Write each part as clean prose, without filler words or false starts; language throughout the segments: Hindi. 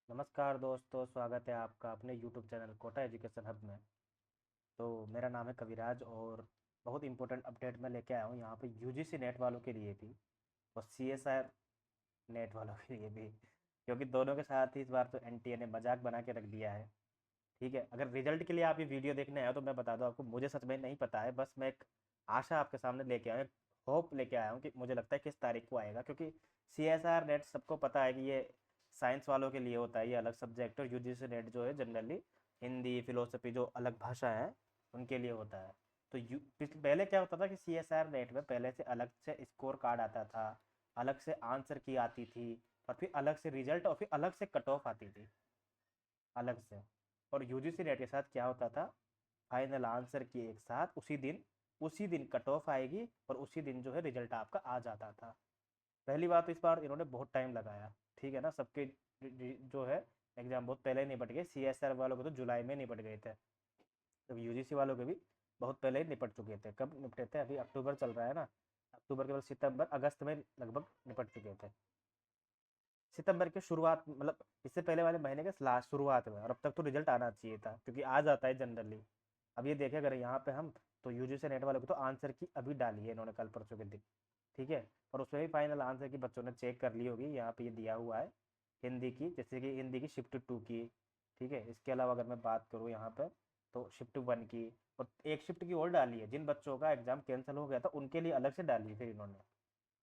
नमस्कार दोस्तों, स्वागत है आपका अपने YouTube channel Kota education hub में। तो मेरा नाम है कविराज और बहुत इंपॉर्टेंट अपडेट मैं लेके आया हूँ यहाँ पे यूजीसी नेट वालों के लिए भी और सीएसआर नेट वालों के लिए भी, क्योंकि दोनों के साथ ही इस बार तो एनटीए ने मजाक बना के रख दिया है। ठीक है, अगर रिजल्ट के लिए आप ये वीडियो देखने आए हो तो मैं बता दूं आपको, मुझे सच में नहीं पता है, बस मैं एक आशा आपके सामने लेके आया हूँ, होप लेके आया हूँ कि मुझे लगता है किस तारीख को आएगा, क्योंकि सीएसआर नेट सबको पता है कि ये साइंस वालों के लिए होता है, ये अलग सब्जेक्ट, और यूजीसी नेट जो है जनरली हिंदी फिलोसफी जो अलग भाषा है उनके लिए होता है। तो पहले क्या होता था कि सीएसआर नेट में पहले से अलग से स्कोर कार्ड आता था, अलग से आंसर की आती थी, और फिर अलग से रिजल्ट, और फिर अलग से कट ऑफ आती थी अलग से। और यूजीसी नेट के साथ क्या होता था, फाइनल आंसर की एक साथ उसी दिन कट ऑफ आएगी और उसी दिन जो है रिजल्ट आपका आ जाता था। पहली बात तो इस बार इन्होंने बहुत टाइम लगाया, ठीक है ना, सबके जो है एग्जाम बहुत पहले ही निपट गए, सीएसआर वालों के तो जुलाई में निपट गए थे, तो यूजीसी वालों के भी बहुत पहले ही निपट चुके थे। कब निपटे थे, अभी अक्टूबर चल रहा है ना, अक्टूबर के बाद सितंबर अगस्त में लगभग निपट चुके थे। सितंबर के शुरुआत, मतलब इससे पहले वाले महीने के लास्ट शुरुआत में, और अब तक तो रिजल्ट आना चाहिए था क्योंकि आ जाता है जनरली। अब ये देखें अगर यहाँ पे हम, तो यूजीसी नेट वालों को तो आंसर की अभी डाली है इन्होंने कल परसों के दिन, ठीक है। और उसमें भी फाइनल आंसर की बच्चों ने चेक कर ली होगी, यहाँ पे ये दिया हुआ है हिंदी की, जैसे कि हिंदी की शिफ्ट 2 की, ठीक है। इसके अलावा अगर मैं बात करूँ यहाँ पे, तो शिफ्ट 1 की, और एक शिफ्ट की और डाली है, जिन बच्चों का एग्जाम कैंसिल हो गया था उनके लिए अलग से डाली है फिर इन्होंने,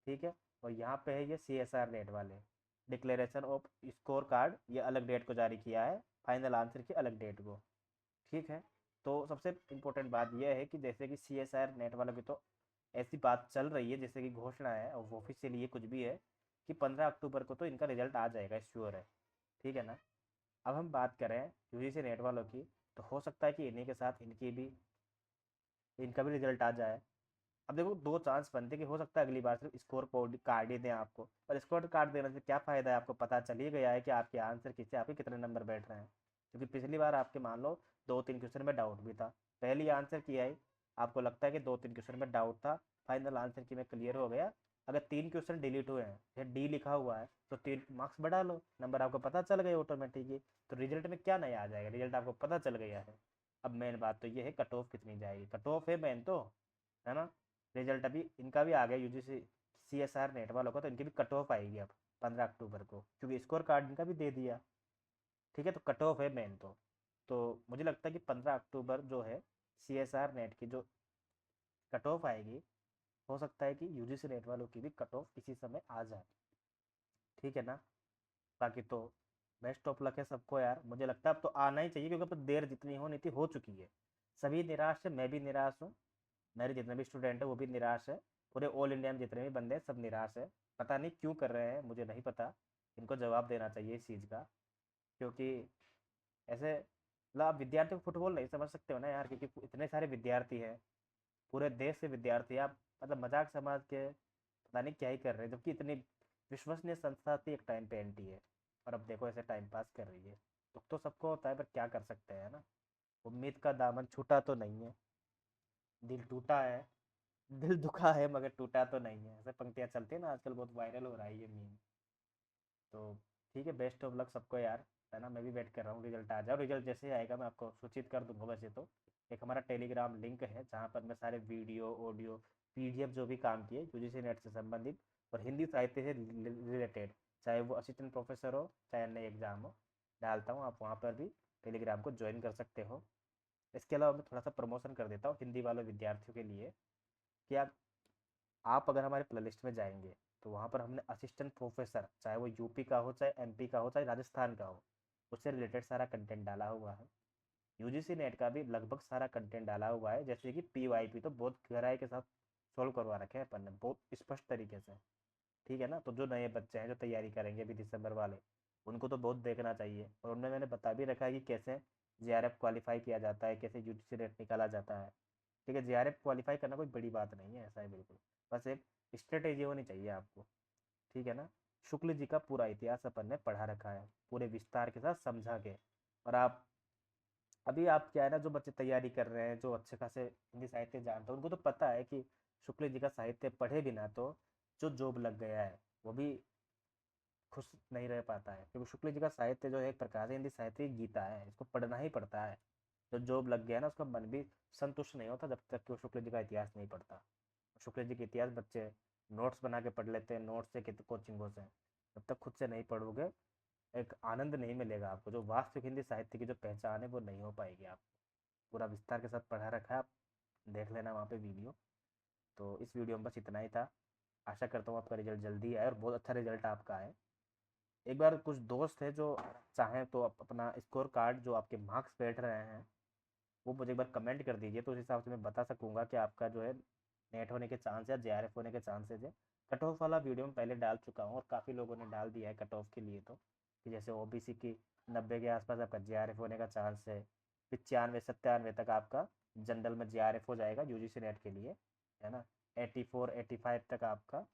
ठीक है। और यहाँ पे है ये सीएसआर नेट वाले, डिक्लेरेशन ऑफ स्कोर कार्ड ये अलग डेट को जारी किया है, फाइनल आंसर की अलग डेट को, ठीक है। तो सबसे इम्पोर्टेंट बात यह है कि जैसे कि सीएसआर नेट वालों की तो ऐसी बात चल रही है, जैसे कि घोषणा है और ऑफिशियली ये कुछ भी है कि 15 अक्टूबर को तो इनका रिजल्ट आ जाएगा, श्योर है, ठीक है ना। अब हम बात करें यूजीसी नेट वालों की, तो हो सकता है कि इन्हीं के साथ इनका भी रिजल्ट आ जाए। अब देखो, दो चांस बनते हैं कि हो सकता है अगली बार सिर्फ स्कोर कार्ड ही दें आपको, पर स्कोर कार्ड देने से क्या फ़ायदा है, आपको पता चल ही गया है कि आपके आंसर किससे आपके कितने नंबर बैठ रहे हैं। क्योंकि पिछली बार आपके मान लो 2-3 क्वेश्चन में डाउट भी था, पहली आंसर की आई, आपको लगता है कि 2-3 क्वेश्चन में डाउट था, फाइनल आंसर की में क्लियर हो गया, अगर 3 क्वेश्चन डिलीट हुए हैं या डी लिखा हुआ है तो 3 मार्क्स बढ़ा लो, नंबर आपको पता चल गए ऑटोमेटिकली। तो रिजल्ट में क्या नया आ जाएगा, रिजल्ट आपको पता चल गया है। अब मेन बात तो ये है कट ऑफ कितनी जाएगी, कट ऑफ है मेन तो, है ना। रिजल्ट अभी इनका भी आ गया यूजीसी सीएसआर नेट वालों का, तो इनकी भी कट ऑफ आएगी अब 15 अक्टूबर को, क्योंकि स्कोर कार्ड इनका भी दे दिया, ठीक है। तो कट ऑफ है मेन तो मुझे लगता है कि 15 अक्टूबर जो है सीएसआर नेट की जो कट ऑफ आएगी, हो सकता है कि यूजीसी नेट वालों की भी कट ऑफ इसी समय आ जाए, ठीक है ना। बाकी तो बेस्ट ऑफ लक है सबको यार, मुझे लगता है अब तो आना ही चाहिए, क्योंकि अब तो देर जितनी होनी थी हो चुकी है। सभी निराश है, मैं भी निराश हूँ, मेरे जितने भी स्टूडेंट है वो भी निराश है, पूरे ऑल इंडिया में जितने भी बंदे हैं सब निराश है। पता नहीं क्यों कर रहे हैं, मुझे नहीं पता, इनको जवाब देना चाहिए इस चीज़ का, क्योंकि ऐसे मतलब आप विद्यार्थियों को फुटबॉल नहीं समझ सकते हो ना यार, क्योंकि इतने सारे विद्यार्थी हैं, पूरे देश से विद्यार्थी, आप मतलब मजाक समझ के पता नहीं क्या ही कर रहे हैं, जबकि इतनी विश्वसनीय संस्था थी एक टाइम पे एनटीए, और अब देखो ऐसे टाइम पास कर रही है। दुख तो सबको होता है, पर क्या कर सकते हैं ना, उम्मीद का दामन छूटा तो नहीं है, दिल टूटा है, दिल दुखा है मगर टूटा तो नहीं है, ऐसे पंक्तियाँ चलती है ना आजकल, बहुत वायरल हो रहा है ये मीम। तो ठीक है, बेस्ट ऑफ लक सबको यार, है ना। मैं भी वेट कर रहा हूँ रिजल्ट आ जाए, रिजल्ट जैसे ही आएगा मैं आपको सूचित कर दूंगा। वैसे तो एक हमारा टेलीग्राम लिंक है जहाँ पर मैं सारे वीडियो ऑडियो पीडीएफ जो भी काम किए यूजीसी नेट से संबंधित और हिंदी साहित्य से रिलेटेड, चाहे वो असिस्टेंट प्रोफेसर हो चाहे अन्य एग्जाम हो, डालता हूँ, आप वहाँ पर भी टेलीग्राम को ज्वाइन कर सकते हो। इसके अलावा मैं थोड़ा सा प्रमोशन कर देता हूँ हिंदी वाले विद्यार्थियों के लिए, कि आप अगर हमारे प्लेलिस्ट में जाएंगे तो वहाँ पर हमने असिस्टेंट प्रोफेसर, चाहे वो यूपी का हो चाहे एमपी का हो चाहे राजस्थान का हो, उससे रिलेटेड सारा कंटेंट डाला हुआ है। यूजीसी नेट का भी लगभग सारा कंटेंट डाला हुआ है, जैसे कि पीवाईपी तो बहुत गहराई के साथ सोल्व करवा रखे हैं अपन ने, बहुत स्पष्ट तरीके से, ठीक है ना। तो जो नए बच्चे हैं जो तैयारी करेंगे अभी दिसंबर वाले, उनको तो बहुत देखना चाहिए, और उनमें मैंने बता भी रखा है कि कैसे जेआरएफ क्वालिफाई किया जाता है, कैसे यूजीसी नेट निकाला जाता है, ठीक है। जेआरएफ क्वालिफाई करना कोई बड़ी बात नहीं है, ऐसा है बिल्कुल, बस एक स्ट्रेटेजी होनी चाहिए आपको, ठीक है ना। शुक्ल जी का पूरा इतिहास अपन ने पढ़ा रखा है पूरे विस्तार के साथ समझा के। और आप अभी आप क्या है ना, जो बच्चे तैयारी कर रहे हैं जो अच्छे खासे हिंदी साहित्य जानते हैं, उनको तो पता है कि शुक्ल जी का साहित्य पढ़े बिना तो जो जॉब लग गया है वो भी खुश नहीं रह पाता है, क्योंकि शुक्ल जी का साहित्य जो है एक प्रकार से हिंदी साहित्य की गीता है, इसको पढ़ना ही पड़ता है। जो जॉब लग गया ना, उसका मन भी संतुष्ट नहीं होता जब तक कि वो शुक्ल जी का इतिहास नहीं पढ़ता। शुक्ल जी के इतिहास बच्चे नोट्स बना के पढ़ लेते हैं, नोट्स से कितने कोचिंगों से। जब तक खुद से नहीं पढ़ोगे एक आनंद नहीं मिलेगा आपको, जो वास्तविक हिंदी साहित्य की जो पहचान है वो नहीं हो पाएगी। आप पूरा विस्तार के साथ पढ़ा रखा है, आप देख लेना वहाँ पे वीडियो। तो इस वीडियो में बस इतना ही था। आशा करता हूँ आपका रिजल्ट जल्दी आए और बहुत अच्छा रिजल्ट आपका आए। एक बार कुछ दोस्त है जो चाहें तो आप अपना स्कोर कार्ड जो आपके मार्क्स बैठ रहे हैं वो मुझे एक बार कमेंट कर दीजिए, तो उस हिसाब से मैं बता सकूंगा कि आपका जो है नेट होने के चांस या जेआरएफ होने के चांसेस है। कट ऑफ वाला वीडियो में पहले डाल चुका हूँ और काफ़ी लोगों ने डाल दिया है कट ऑफ के लिए, तो कि जैसे ओबीसी की 90 के आसपास आपका जेआरएफ होने का चांस है, 95 97 तक आपका जनरल में जेआरएफ हो जाएगा यूजीसी नेट के लिए, है ना। 84 85 तक आपका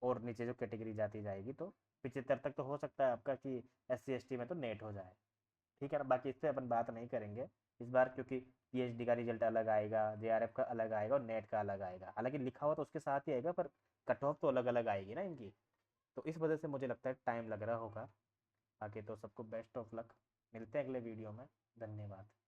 और नीचे जो कैटेगरी जाती जाएगी, तो 75 तक तो हो सकता है आपका कि SC ST में तो नेट हो जाए। ठीक है ना, बाकी इस पर अपन बात नहीं करेंगे इस बार, क्योंकि पीएचडी का रिजल्ट अलग आएगा, जेआरएफ का अलग आएगा और नेट का अलग आएगा। हालांकि लिखा हुआ तो उसके साथ ही आएगा, पर कट ऑफ तो अलग अलग आएगी ना इनकी। तो इस वजह से मुझे लगता है टाइम लग रहा होगा। बाकी तो सबको बेस्ट ऑफ लक, मिलते हैं अगले वीडियो में। धन्यवाद।